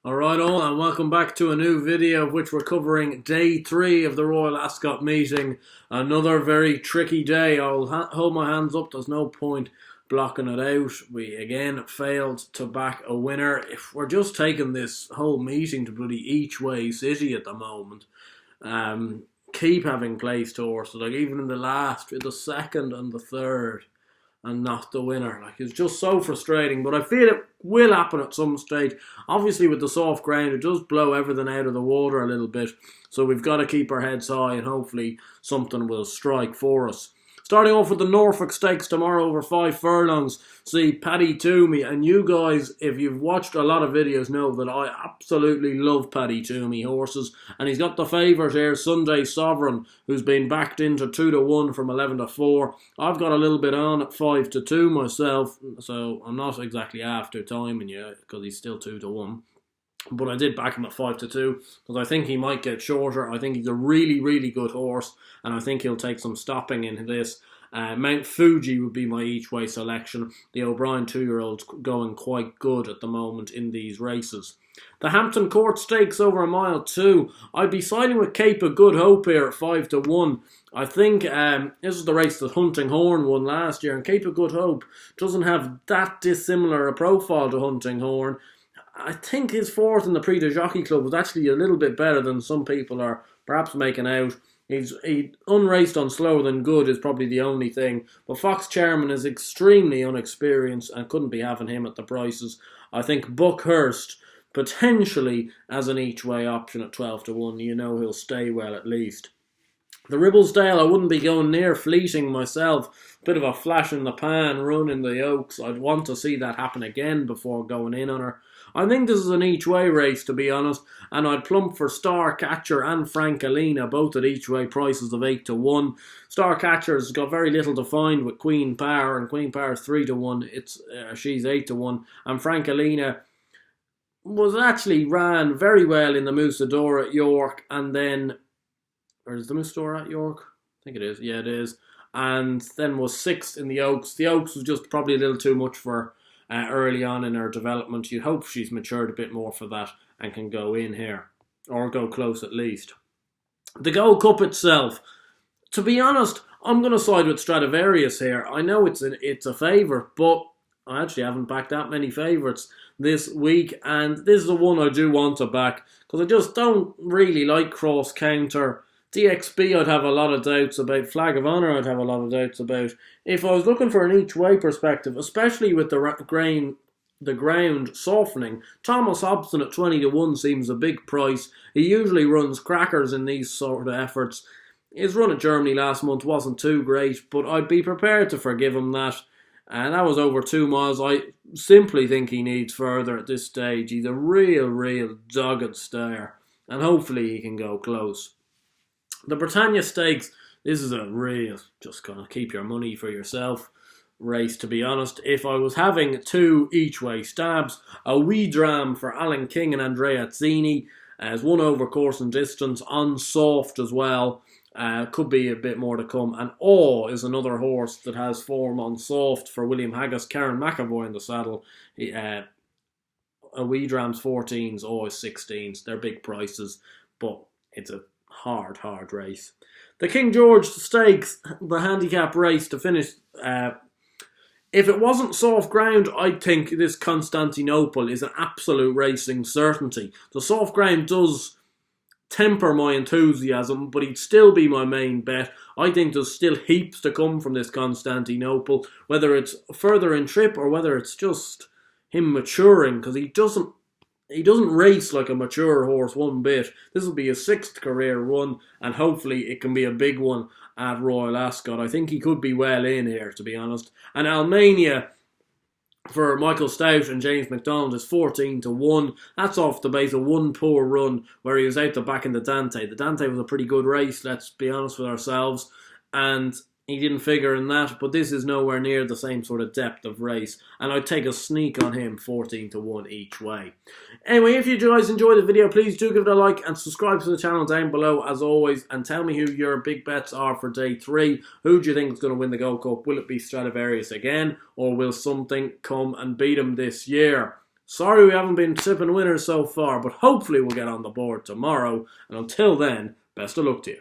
Alright all, and welcome back to a new video of which we're covering day 3 of the Royal Ascot Meeting. Another very tricky day. I'll hold my hands up, there's no point blocking it out. We again failed to back a winner. If we're just taking this whole meeting to bloody each way city at the moment. Keep having placed horses, like even in the second and the third, and not the winner. Like, it's just so frustrating, but I feel it will happen at some stage. Obviously with the soft ground it does blow everything out of the water a little bit, so we've got to keep our heads high and hopefully something will strike for us. Starting off with the Norfolk Stakes tomorrow over 5 furlongs. See Paddy Toomey, and you guys, if you've watched a lot of videos, know that I absolutely love Paddy Toomey horses. And he's got the favourite here, Sunday Sovereign, who's been backed into 2-1 from 11-4. I've got a little bit on at 5-2 myself, so I'm not exactly after timing you, because he's still 2-1. But I did back him at 5-2 because I think he might get shorter. I think he's a really, really good horse, and I think he'll take some stopping in this. Mount Fuji would be my each-way selection. The O'Brien 2-year-old's going quite good at the moment in these races. The Hampton Court Stakes over a mile 2. I'd be siding with Cape of Good Hope here at 5-1. I think this is the race that Hunting Horn won last year, and Cape of Good Hope doesn't have that dissimilar a profile to Hunting Horn. I think his fourth in the Prix de Jockey Club was actually a little bit better than some people are perhaps making out. He unraced on slower than good is probably the only thing. But Fox Chairman is extremely unexperienced and couldn't be having him at the prices. I think Buckhurst potentially as an each-way option at 12-1. You know he'll stay well at least. The Ribblesdale, I wouldn't be going near fleeting myself. Bit of a flash in the pan run in the Oaks. I'd want to see that happen again before going in on her. I think this is an each-way race, to be honest, and I'd plump for Star Catcher and Frankelina, both at each-way prices of 8-1. Star Catcher's got very little to find with Queen Power, and Queen Power's 3-1. She's 8-1, and Frankelina ran very well in the Musadora at York, and then, or is the Musadora at York? I think it is. Yeah, it is. And then was 6th in the Oaks. The Oaks was just probably a little too much for early on in her development. You'd hope she's matured a bit more for that and can go in here, or go close at least. The Gold Cup itself, to be honest, I'm going to side with Stradivarius here. I know it's a favourite, but I actually haven't backed that many favourites this week, and this is the one I do want to back because I just don't really like Cross Counter. DXB I'd have a lot of doubts about. Flag of Honour I'd have a lot of doubts about. If I was looking for an each-way perspective, especially with the ground softening, Thomas Hobson at 20-1 seems a big price. He usually runs crackers in these sort of efforts. His run at Germany last month wasn't too great, but I'd be prepared to forgive him that. And that was over 2 miles. I simply think he needs further at this stage. He's a real dogged stare, and hopefully he can go close. The Britannia Stakes, this is a real, just kind of keep your money for yourself race, to be honest. If I was having 2 each-way stabs, a wee dram for Alan King and Andrea Azzini as 1 over course and distance, on soft as well. Could be a bit more to come. And Awe is another horse that has form on soft for William Haggis. Karen McAvoy in the saddle. A wee dram's 14s, Awe is 16s. They're big prices, but it's a hard race. The King George Stakes, the handicap race to finish. If it wasn't soft ground, I'd think this Constantinople is an absolute racing certainty. The soft ground does temper my enthusiasm, but he'd still be my main bet. I think there's still heaps to come from this Constantinople, whether it's further in trip or whether it's just him maturing, because he doesn't race like a mature horse one bit. This will be his 6th career run, and hopefully it can be a big one at Royal Ascot. I think he could be well in here, to be honest. And Almania for Michael Stout and James McDonald is 14-1. That's off the base of 1 poor run where he was out the back in the Dante. The Dante was a pretty good race, let's be honest with ourselves, and he didn't figure in that, but this is nowhere near the same sort of depth of race, and I'd take a sneak on him, 14-1 each way. Anyway, if you guys enjoyed the video, please do give it a like and subscribe to the channel down below as always, and tell me who your big bets are for day 3. Who do you think is going to win the Gold Cup? Will it be Stradivarius again, or will something come and beat him this year? Sorry we haven't been tipping winners so far, but hopefully we'll get on the board tomorrow. And until then, best of luck to you.